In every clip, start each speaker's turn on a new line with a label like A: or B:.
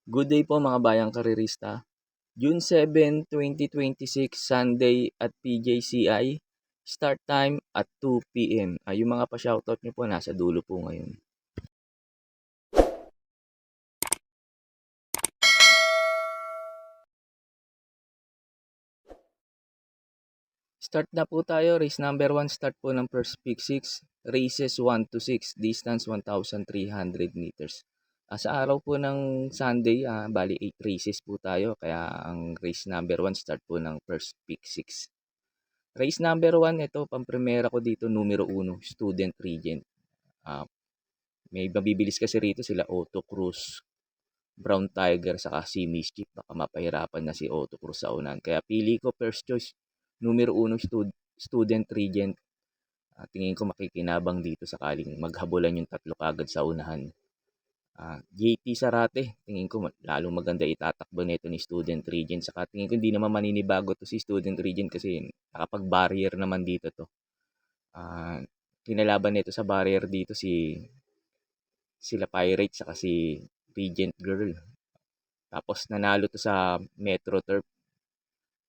A: Good day po mga bayang karerista. June 7, 2026, Sunday at PJCI. Start time at 2 p.m. Yung mga pa-shoutout nyo po nasa dulo po ngayon. Start na po tayo. Race number 1, start po ng first pick 6. Races 1 to 6, distance 1,300 meters. Sa araw po ng Sunday, bali 8 races po tayo. Kaya ang race number 1, start po ng first pick 6. Race number 1, ito, pampremera ko dito, numero 1, Student Regent. May mabibilis kasi rito sila Otto Cruz, Brown Tiger, saka si Mischief. Baka mapahirapan na si Otto Cruz sa unahan. Kaya pili ko first choice, numero 1, Student Regent. Tingin ko makikinabang dito sakaling maghabulan yung tatlo kagad sa unahan. JT Sarate, tingin ko lalong maganda itatakbo nito ni Student Regent. Saka tingin ko hindi naman maninibago to si Student Regent kasi nakapag-barrier naman dito to. Kinalaban nito sa barrier dito sila Pirate saka si Regent Girl. Tapos nanalo to sa Metro Turf.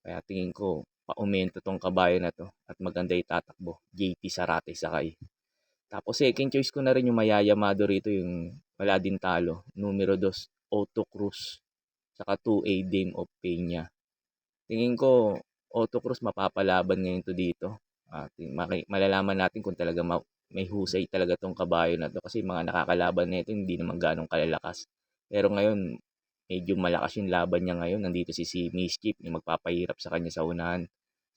A: Kaya tingin ko paumento tong kabayo na to at maganda itatakbo. JT Sarate sakay. Tapos second choice ko na rin yung mayayamado rito, yung wala din talo. Numero 2, Otto Cruz. Saka 2A, Dame of Peña. Tingin ko Otto Cruz mapapalaban ngayon to dito. Malalaman natin kung talaga may husay talaga tong kabayo na to. Kasi mga nakakalaban nito hindi naman ganong kalalakas. Pero ngayon, medyo malakas yung laban niya ngayon. Nandito si Mischief, yung magpapahirap sa kanya sa unahan.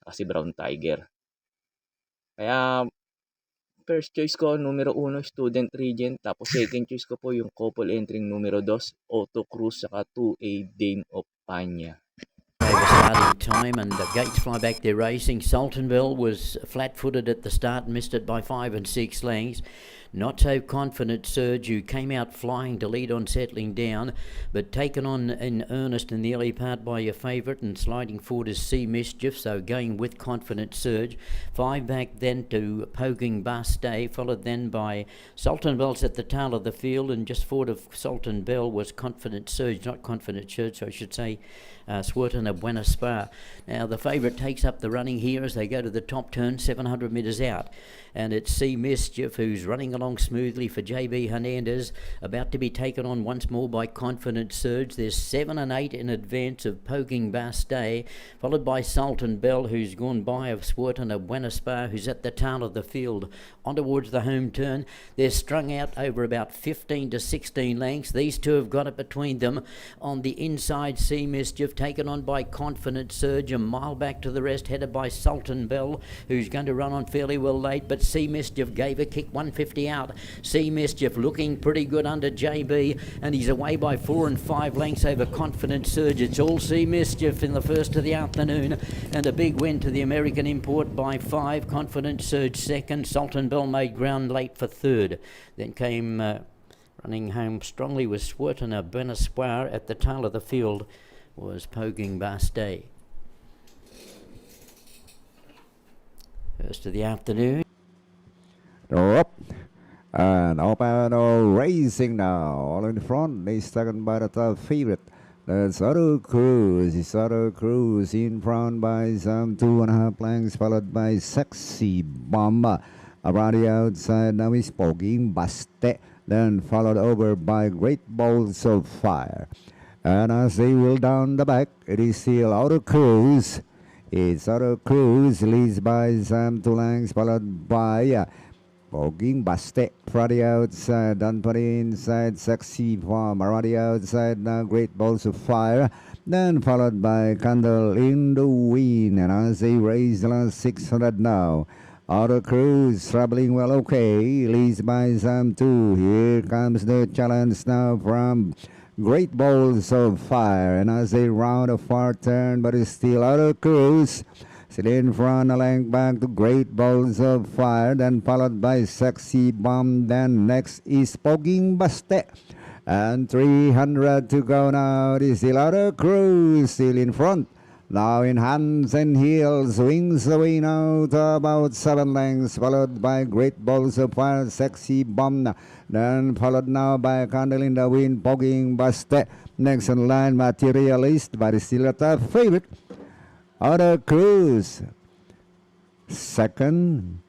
A: Saka si Brown Tiger. Kaya first choice ko, numero 1, Student Regent. Tapos second choice ko po yung couple entering numero 2, Otto Cruz, saka 2A, Dame of Panya.
B: Starting time and the Gates fly back there racing. Sultanville was flat-footed at the start, missed it by 5 and 6 lengths. Not so confident Surge, who came out flying to lead on settling down, but taken on in earnest in the early part by your favourite and sliding forward is Sea Mischief, so going with confident Surge. 5 back then to Poking Bus Day, followed then by Sultanville's at the tail of the field, and just forward of Sultan Bell was confident Surge, not confident Surge, so I should say Swerton of Buena Spa. Now the favourite takes up the running here as they go to the top turn, 700 metres out. And it's Sea Mischief who's running along smoothly for JB Hernandez, about to be taken on once more by Confident Surge. There's 7 and 8 in advance of Poking Bass Day, followed by Sultan Bell, who's gone by of Swerton of Buena Spa, who's at the tail of the field. On towards the home turn, they're strung out over about 15 to 16 lengths. These two have got it between them. On the inside, Sea Mischief taken on by Confident Surge, a mile back to the rest, headed by Sultan Bell, who's going to run on fairly well late, but Sea Mischief gave a kick, 150 out. Sea Mischief looking pretty good under JB, and he's away by 4 and 5 lengths over Confident Surge. It's all Sea Mischief in the first of the afternoon, and a big win to the American import by 5. Confident Surge second. Sultan Bell made ground late for third. Then came running home strongly with Swerton of Benespoir. At the tail of the field was Poking Bass Day. First of the afternoon.
C: Up and open racing now. All in front. They second by the top favorite. That's Auto Cruz. It's Auto Cruz in front by some 2.5 lengths, followed by Sexy Bomba. Around the outside now is Poking Baste. Then followed over by Great Balls of Fire. And as they will down the back, it is still Auto Cruz. It's Auto Cruz leads by some 2 lengths, followed by Poking Baste from the outside, done for the inside, Sexy Farm around the outside, now Great Balls of Fire, then followed by Candle in the Wind, and as they raise the last 600 now, Auto Cruz traveling well, okay, leads by some 2, here comes the challenge now from Great Balls of Fire, and as they round a far turn, but it's still Auto Cruz. Still in front, a length back to Great Balls of Fire, then followed by Sexy Bomb, then next is Poking Baste. And 300 to go now. This is Auto Cruz still in front. Now in hands and heels, wings away now to about 7 lengths, followed by Great Balls of Fire, Sexy Bomb. Then followed now by Candle in the Wind, Pogging Baste. Next in line, Materialist, but still a tough favorite. Outer Cruise. Second,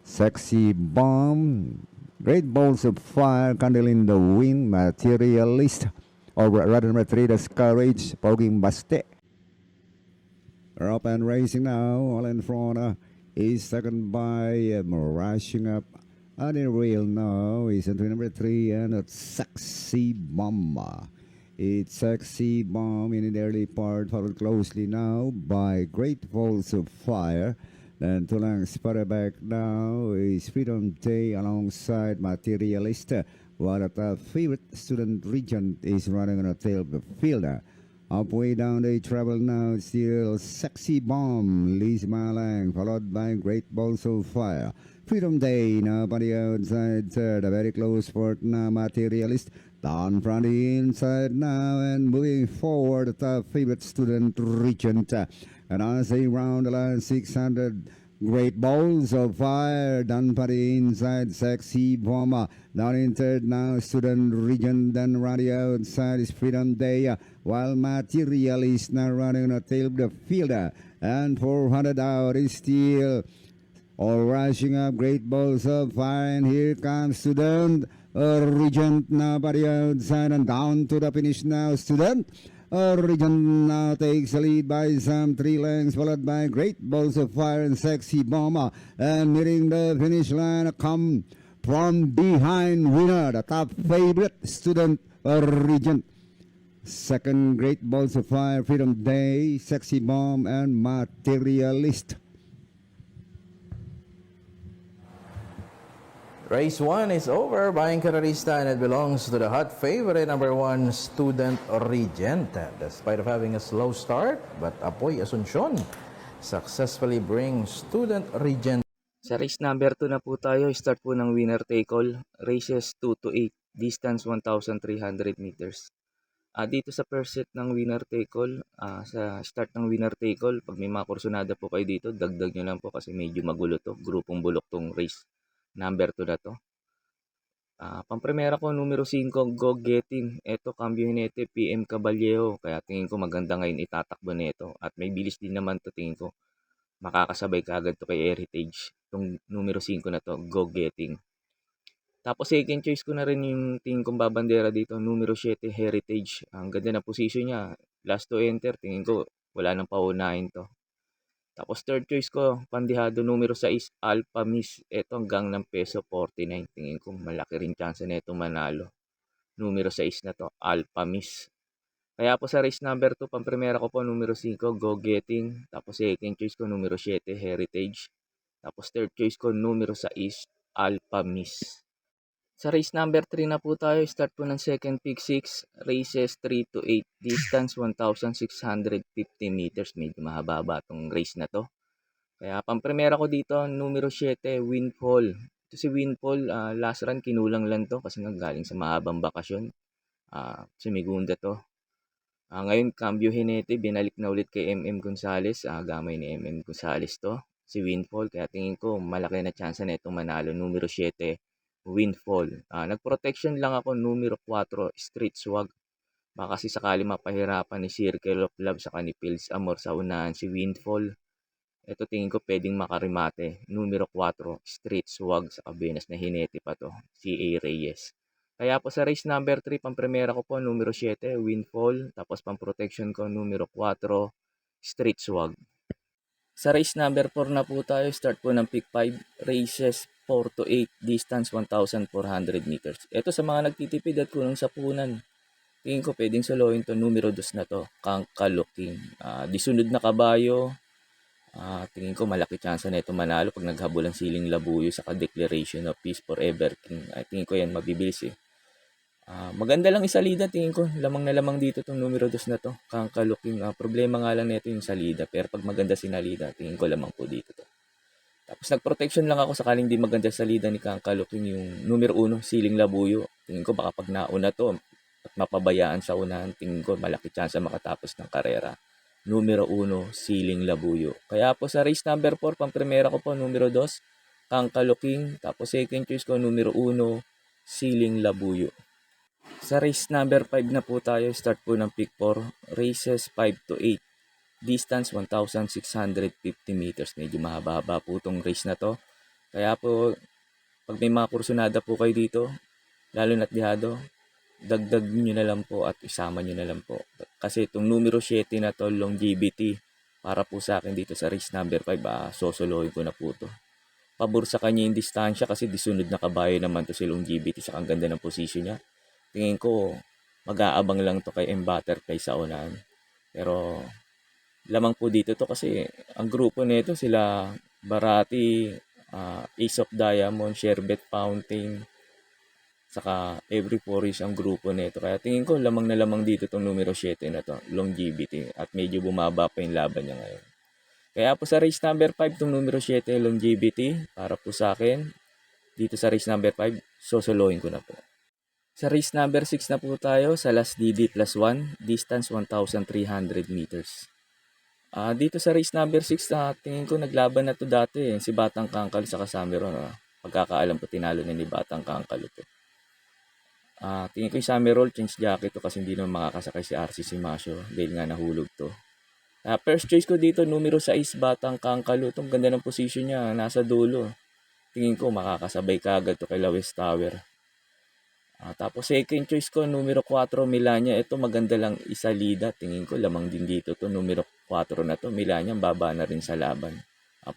C: Sexy Bomb. Great Balls of Fire, Candle in the Wind, Materialist. Or rather, Retreater's Courage, Pogging Baste. They're up and racing now, all in front. Is second by rushing up. On the rail now is entry number 3 and it's Sexy Bomb. It's Sexy Bomb in the early part, followed closely now by Great Balls of Fire. Then 2 lengths further back now is Freedom Day alongside Materialist. While at the favorite Student Regent is running on the tail of the field. Up way down they travel now, still Sexy Bomb, Liz Malang, followed by Great Balls of Fire. Freedom Day now by the outside third, a very close sport now, Materialist. Down from the inside now and moving forward at the favorite Student Regent. And as they round the line 600, Great Balls of Fire, done by the inside, Sexy Bomb. Down in third now, Student Regent, then running outside is Freedom Day. While Materialist now running on the tail of the fielder. And 400 out is still all rushing up, Great Balls of Fire. And here comes Student Regent now by the outside and down to the finish now, Student Regent now takes the lead by some 3 lengths, followed by Great Balls of Fire and Sexy Bomb. And nearing the finish line, come from behind winner, the top favorite, Student Regent. Second, Great Balls of Fire, Freedom Day, Sexy Bomb, and Materialist.
D: Race 1 is over by Carrerista and it belongs to the hot favorite number 1, Student Regent. Despite of having a slow start, but Apoy Asuncion successfully brings Student Regent.
A: Sa race number 2 na po tayo, start po ng winner take all, races 2 to 8, distance 1,300 meters. Dito sa first set ng winner take all, sa start ng winner take all, pag may mga kursunada po kayo dito, dagdag nyo lang po kasi medyo magulo to, grupong bulok tong race number 2 na to. Pampremera ko, numero 5, Go Getting. Ito, Cambio Jinete, PM Caballero. Kaya tingin ko maganda ngayon itatakbo nito. At may bilis din naman to, tingin ko. Makakasabay kagad to kay Heritage. Itong numero 5 na to, Go Getting. Tapos second choice ko na rin yung tingin kong babandera dito, numero 7, Heritage. Ang ganda na position niya. Last to enter, tingin ko wala nang paunahin to. Tapos third choice ko, pandihado numero 6, Alpha Miss. Ito hanggang ng peso 49. Tingin ko malaki rin chance na ito manalo. Numero 6 na to, Alpha Miss. Kaya po sa race number 2, pampremera ko po numero 5, Go Getting. Tapos second choice ko numero 7, Heritage. Tapos third choice ko numero 6, Alpha Miss. Sa race number 3 na po tayo, start po ng second pick 6, races 3 to 8, distance 1,650 meters. Medyo mahaba itong race na to. Kaya pampremera ko dito, numero 7, Windfall. Ito si Windfall, last run kinulang lang to kasi galing sa mahabang bakasyon. Sumigunda to. Ngayon, Cambio Jinete, binalik na ulit kay MM Gonzales. Gamay ni MM Gonzales to, si Windfall. Kaya tingin ko malaki na chance na itong manalo, numero 7, Windfall. Nag-protection lang ako, numero 4, Street Swag. Baka kasi sakali mapahirapan ni Circle of Love sa ni Pills Amor sa unahan si Windfall. Ito tingin ko pwedeng makarimate, numero 4, Street Swag, sa Venas na Jinete pa to, si A. Reyes. Kaya po sa race number 3, pampremera ko po numero 7, Windfall. Tapos pang-protection ko numero 4, Street Swag. Sa race number 4 na po tayo, start po ng pick 5, races 4 to 8, distance 1,400 meters. Ito sa mga nagtitipid at kulang sa punan. Tingin ko pwedeng solohin to, numero 2 na to, Kangkaluking. Di sunod na kabayo. Tingin ko malaki chance na ito manalo pag naghabol ang Siling Labuyo sa Declaration of Peace Forever King. Tingin ko yan mabibilis eh. Maganda lang isalida, tingin ko lamang na lamang dito itong numero 2 na to, Kangkaluking. Problema nga lang nito yung salida, pero pag maganda sinalida, tingin ko lamang po dito to. Tapos nag-protection lang ako sakaling di maganda salida ni Kangkaluking, yung numero 1, Siling Labuyo. Tingin ko baka pag nauna to at mapabayaan sa unahan, tingin ko malaki chance makatapos ng karera. numero 1, Siling Labuyo. Kaya po sa race number 4, pampremera ko po, numero 2, Kangkaluking. Tapos second choice ko, numero 1, Siling Labuyo. Sa race number 5 na po tayo, start po ng pick 4, races 5 to 8. Distance 1,650 meters. Medyo mahaba-haba po itong race na to. Kaya po, pag may mga kursunada po kayo dito, lalo na't dihado, dagdag nyo na lang po at isama nyo na lang po. Kasi itong numero 7 na to, longevity, para po sa akin dito sa race number 5, sosolohin ko na po to. Pabor sa kanya yung distansya kasi disunod na kabayo naman to si longevity sa ang ganda ng posisyon niya. Tingin ko, mag-aabang lang to kay Butterfly sa unahan. Pero lamang po dito to kasi ang grupo nito sila Barati, Ace of Diamond, Sherbet Fountain, saka Every Forest ang grupo nito. Kaya tingin ko lamang na lamang dito tong numero 7 na to, longevity, at medyo bumaba pa yung laban niya ngayon. Kaya po sa race number 5 tong numero 7, longevity, para po sa akin dito sa race number 5, sosolohin ko na po. Sa race number 6 na po tayo, sa last DD plus 1, distance 1,300 meters. Dito sa race number 6, tingin ko naglaban na to dati, si Batang Kangkal sa Cameron. Pagkakaalam ko, tinalo na ni Batang Kangkal ito. Tingin ko yung Cameron, change jacket to kasi hindi naman makakasakay si RC Simasio dahil nga nahulog to. First choice ko dito, numero 6, Batang Kangkal. Itong ganda ng position niya, nasa dulo. Tingin ko makakasabay kagad to kay Lawes Tower. Tapos second choice ko, numero 4, Milania. Ito maganda lang isalida. Tingin ko lamang din dito to, numero 4 na to. Milania, baba na rin sa laban.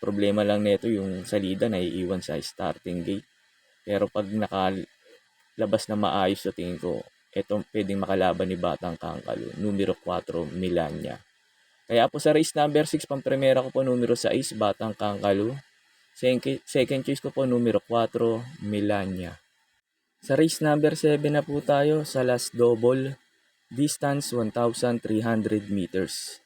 A: Problema lang nito yung salida, naiiwan sa starting gate. Pero pag nakalabas na maayos, so tingin ko, ito pwedeng makalaban ni Batang Kangkalo. Numero 4, Milania. Kaya po sa race number 6, pampremera ko po numero 6, Batang Kangkalo. Second choice ko po, numero 4, Milania. Sa race number 7 na po tayo, sa last double, distance 1,300 meters.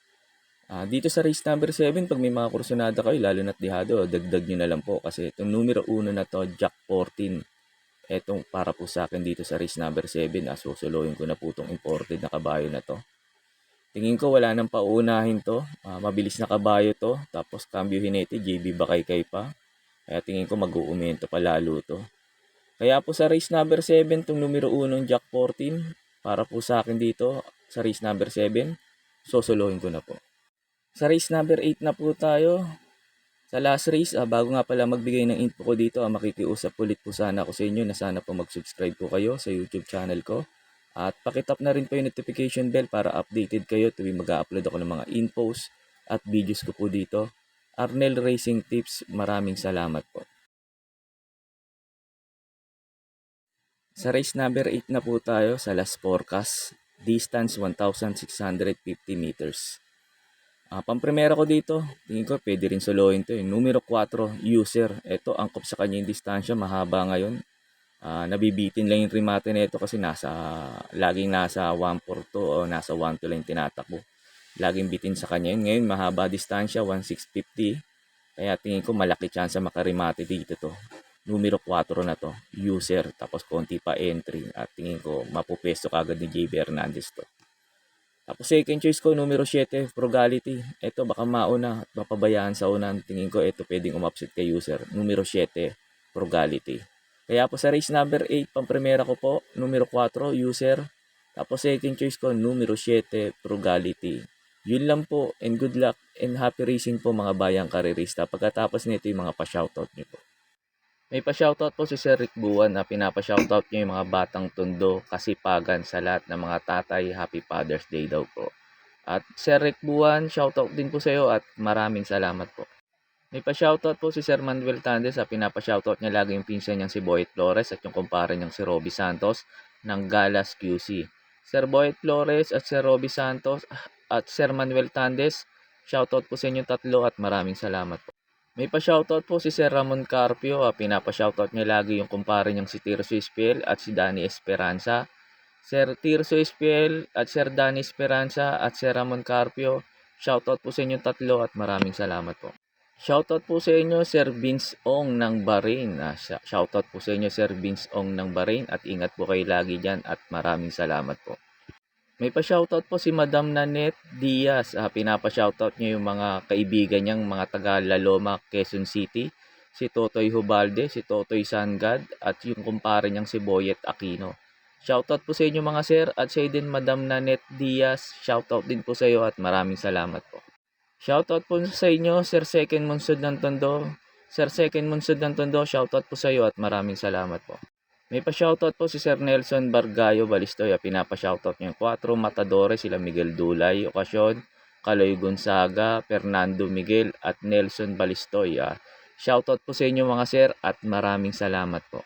A: Dito sa race number 7, pag may mga kursunada kayo, lalo na't dihado, dagdag nyo na lang po. Kasi itong numero 1 na to, Jack 14. Itong para po sa akin dito sa race number 7, susuluhin ko na po itong imported na kabayo na to. Tingin ko wala nang pauunahin to. Mabilis na kabayo to. Tapos cambio hinete, JB Bakaykay pa. Kaya tingin ko mag-uumento pa lalo to. Kaya po sa race number 7, itong numero 1, Jack 14, para po sa akin dito sa race number 7, sosolohin ko na po. Sa race number 8 na po tayo. Sa last race, bago nga pala magbigay ng info ko dito, makikiusap ulit po sana ako sa inyo na sana po mag-subscribe po kayo sa YouTube channel ko. At pakitap na rin po yung notification bell para updated kayo tuwing mag-upload ako ng mga infos at videos ko po dito. Arnel Racing Tips, maraming salamat po. Sa race number 8 na po tayo, sa last forecast, distance 1,650 meters. Pampremera ko dito, tingin ko pwede rin solohin to. Numero 4, User. Ito, angkop sa kanya yung distansya, mahaba ngayon. Nabibitin lang yung remate na ito kasi laging nasa 142 o nasa 12 lang tinatakbo. Laging bitin sa kanya yun. Ngayon, mahaba distansya, 1,650. Kaya tingin ko malaki chance makarimate dito to. Numero 4 na to, User. Tapos konti pa entry. At tingin ko mapupesto kagad ni JB Hernandez to. Tapos second choice ko, numero 7, Frugality. Ito baka mauna at mapabayaan sa unan. Tingin ko ito pwedeng umupset kay User. Numero 7, Frugality. Kaya po sa race number 8, pampremera ko po, numero 4, User. Tapos second choice ko, numero 7, Frugality. Yun lang po, and good luck and happy racing po mga bayang karirista. Pagkatapos nito yung mga pa-shoutout nyo po. May pa-shoutout po si Sir Rick Buwan na pinapa-shoutout niyo yung mga batang tondo, kasipagan sa lahat ng mga tatay. Happy Father's Day daw po. At Sir Rick Buwan, shoutout din po sa iyo at maraming salamat po. May pa-shoutout po si Sir Manuel Tandes na pinapa-shoutout niya lagi yung pinsan niyang si Boyet Flores at yung kumpare niyang si Robbie Santos ng Galas QC. Sir Boyet Flores at Sir Robbie Santos at Sir Manuel Tandes, shoutout po sa inyong tatlo at maraming salamat po. May pa-shoutout po si Sir Ramon Carpio, pinapa-shoutout niya lagi yung kumpare niyang si Tirso Espiel at si Danny Esperanza. Sir Tirso Espiel at Sir Danny Esperanza at Sir Ramon Carpio, shoutout po sa inyong tatlo at maraming salamat po. Shoutout po sa inyo Sir Vince Ong ng Bahrain. Shoutout po sa inyo Sir Vince Ong ng Bahrain at ingat po kayo lagi dyan at maraming salamat po. May pa-shoutout po si Madam Nanette Diaz. Pinapa-shoutout niya yung mga kaibigan niyang mga taga Laloma, Quezon City. Si Totoy Hubalde, si Totoy Sangad, at yung kumpare niyang si Boyet Aquino. Shoutout po sa inyo mga sir, at sa din Madam Nanette Diaz. Shoutout din po sa iyo at maraming salamat po. Shoutout po sa inyo, Sir Second Monsod ng Tondo. Sir Second Monsod ng Tondo, shoutout po sa iyo at maraming salamat po. May pa-shoutout po si Sir Nelson Bargayo Balistoy. Pinapa-shoutout niya yung 4 Matadores, sila Miguel Dulay, Okasyon, Kaloy Gonzaga, Fernando Miguel at Nelson Balistoy. Shoutout po sa inyo mga sir at maraming salamat po.